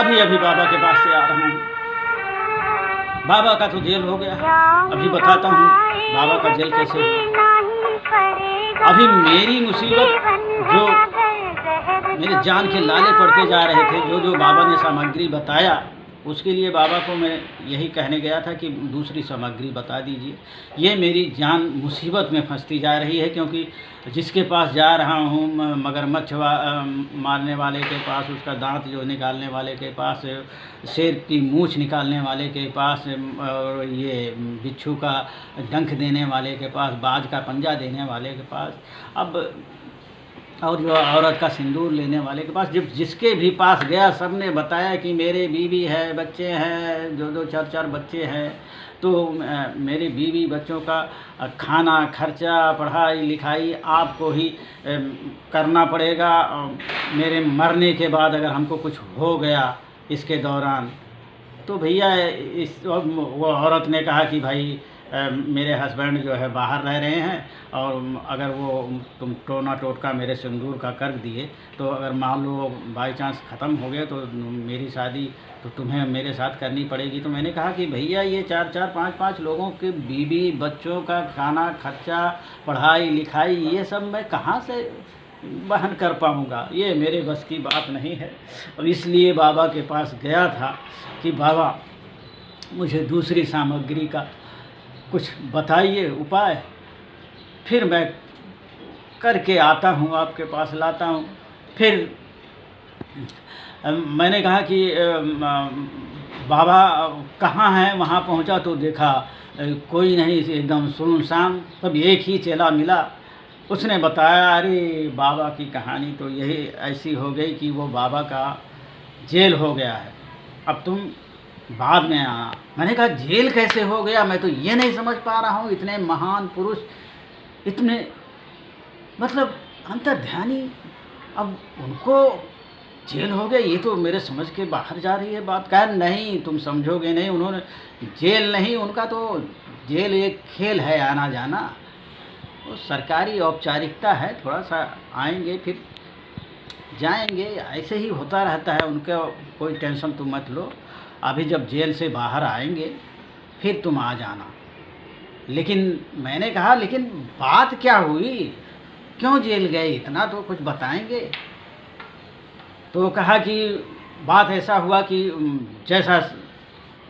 अभी अभी बाबा के पास से आ रहा हूँ। बाबा का तो जेल हो गया। अभी बताता हूँ बाबा का जेल कैसे हुआ। अभी मेरी मुसीबत, जो मेरे जान के लाले पड़ते जा रहे थे, जो जो बाबा ने सामग्री बताया, उसके लिए बाबा को मैं यही कहने गया था कि दूसरी सामग्री बता दीजिए। ये मेरी जान मुसीबत में फंसती जा रही है, क्योंकि जिसके पास जा रहा हूँ, मगरमच्छ मारने वाले के पास, उसका दांत जो निकालने वाले के पास, शेर की मूंछ निकालने वाले के पास, और ये बिच्छू का डंक देने वाले के पास, बाज का पंजा देने वाले के पास, अब और जो औरत का सिंदूर लेने वाले के पास, जब जिसके भी पास गया सब ने बताया कि मेरे बीवी है, बच्चे हैं, दो दो चार चार बच्चे हैं, तो मेरी बीवी बच्चों का खाना खर्चा पढ़ाई लिखाई आपको ही करना पड़ेगा। मेरे मरने के बाद अगर हमको कुछ हो गया इसके दौरान, तो भैया वो औरत ने कहा कि भाई मेरे हस्बैंड जो है बाहर रह रहे हैं, और अगर वो तुम टोना टोटका मेरे सिंदूर का कर दिए, तो अगर मान लो बाई चांस ख़त्म हो गए, तो मेरी शादी तो तुम्हें मेरे साथ करनी पड़ेगी। तो मैंने कहा कि भैया ये चार चार पाँच पाँच लोगों के बीवी बच्चों का खाना खर्चा पढ़ाई लिखाई, ये सब मैं कहाँ से वहन कर पाऊँगा, ये मेरे बस की बात नहीं है। और इसलिए बाबा के पास गया था कि बाबा मुझे दूसरी सामग्री का कुछ बताइए उपाय, फिर मैं करके आता हूँ, आपके पास लाता हूँ। फिर मैंने कहा कि बाबा कहाँ हैं, वहाँ पहुँचा तो देखा कोई नहीं, एकदम सुनसान, सब एक ही चेला मिला। उसने बताया अरे बाबा की कहानी तो यही ऐसी हो गई कि वो बाबा का जेल हो गया है, अब तुम बाद में आना। मैंने कहा जेल कैसे हो गया, मैं तो ये नहीं समझ पा रहा हूँ। इतने महान पुरुष, इतने मतलब अंतर्ध्यानी, अब उनको जेल हो गया, ये तो मेरे समझ के बाहर जा रही है बात। कहा नहीं तुम समझोगे नहीं, उन्होंने जेल नहीं, उनका तो जेल एक खेल है, आना जाना, वो सरकारी औपचारिकता है, थोड़ा सा आएंगे फिर जाएंगे, ऐसे ही होता रहता है उनका, कोई टेंशन तुम मत लो। अभी जब जेल से बाहर आएंगे फिर तुम आ जाना। लेकिन मैंने कहा लेकिन बात क्या हुई, क्यों जेल गए, इतना तो कुछ बताएंगे। तो कहा कि बात ऐसा हुआ कि जैसा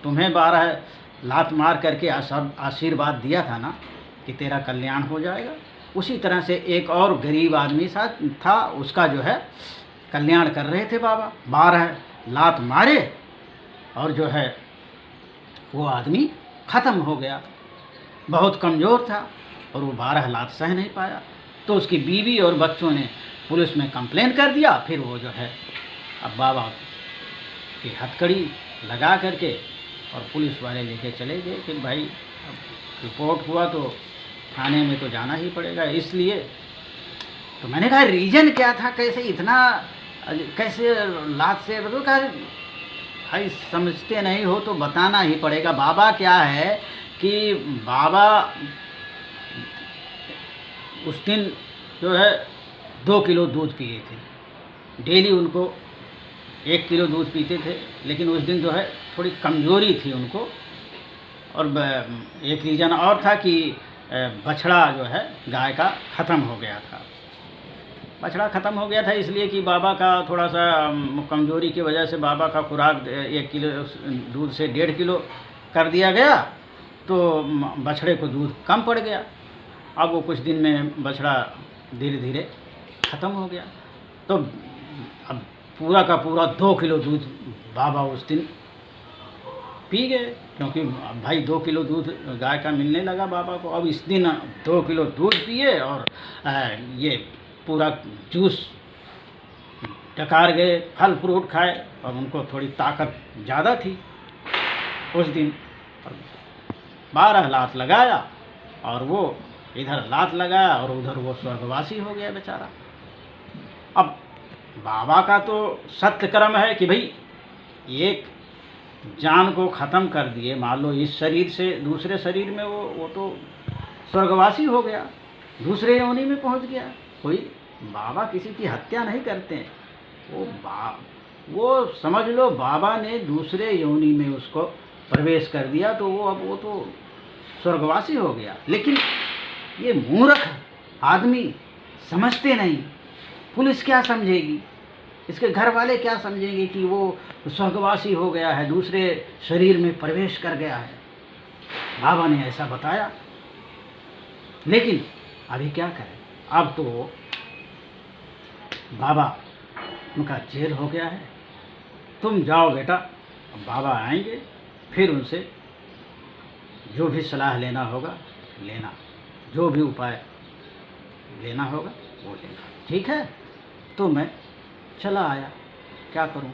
तुम्हें 12 लात मार करके आशीर्वाद दिया था ना कि तेरा कल्याण हो जाएगा, उसी तरह से एक और गरीब आदमी साथ था, उसका जो है कल्याण कर रहे थे बाबा। 12 लात मारे और जो है वो आदमी ख़त्म हो गया, बहुत कमज़ोर था और वो 12 लात सह नहीं पाया। तो उसकी बीवी और बच्चों ने पुलिस में कंप्लेन कर दिया। फिर वो जो है अब बाबा की हथकड़ी लगा करके और पुलिस वाले लेके चले गए कि भाई अब रिपोर्ट हुआ तो थाने में तो जाना ही पड़ेगा। इसलिए तो मैंने कहा रीज़न क्या था, कैसे इतना, कैसे लात से, तो कहा भाई समझते नहीं हो तो बताना ही पड़ेगा। बाबा क्या है कि बाबा उस दिन जो है 2 किलो दूध पिए थे, डेली उनको 1 किलो दूध पीते थे, लेकिन उस दिन जो है थोड़ी कमज़ोरी थी उनको। और एक रीज़न और था कि बछड़ा जो है गाय का ख़त्म हो गया था, बछड़ा ख़त्म हो गया था, इसलिए कि बाबा का थोड़ा सा कमज़ोरी की वजह से बाबा का खुराक 1 किलो दूध से 1.5 किलो कर दिया गया, तो बछड़े को दूध कम पड़ गया। अब वो कुछ दिन में बछड़ा धीरे धीरे ख़त्म हो गया। तो अब पूरा का पूरा 2 किलो दूध बाबा उस दिन पी गए, क्योंकि भाई 2 किलो दूध गाय का मिलने लगा बाबा को। अब इस दिन 2 किलो दूध पिए और ये पूरा जूस डकार गए, फल फ्रूट खाए, और उनको थोड़ी ताकत ज़्यादा थी उस दिन। 12 लात लगाया और वो इधर लात लगाया और उधर वो स्वर्गवासी हो गया बेचारा। अब बाबा का तो सत्य कर्म है कि भाई एक जान को ख़त्म कर दिए, मान लो इस शरीर से दूसरे शरीर में वो तो स्वर्गवासी हो गया, दूसरे योनि में पहुंच गया। कोई बाबा किसी की हत्या नहीं करते हैं, वो वो समझ लो बाबा ने दूसरे योनि में उसको प्रवेश कर दिया, तो वो तो स्वर्गवासी हो गया। लेकिन ये मूर्ख आदमी समझते नहीं। पुलिस क्या समझेगी, इसके घर वाले क्या समझेंगे कि वो स्वर्गवासी हो गया है, दूसरे शरीर में प्रवेश कर गया है। बाबा ने ऐसा बताया, लेकिन अभी क्या करें, अब तो बाबा उनका जेल हो गया है। तुम जाओ बेटा, अब बाबा आएंगे, फिर उनसे जो भी सलाह लेना होगा लेना, जो भी उपाय लेना होगा वो लेना, ठीक है। तो मैं चला आया, क्या करूं।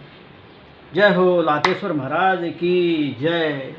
जय हो लातेश्वर महाराज की जय।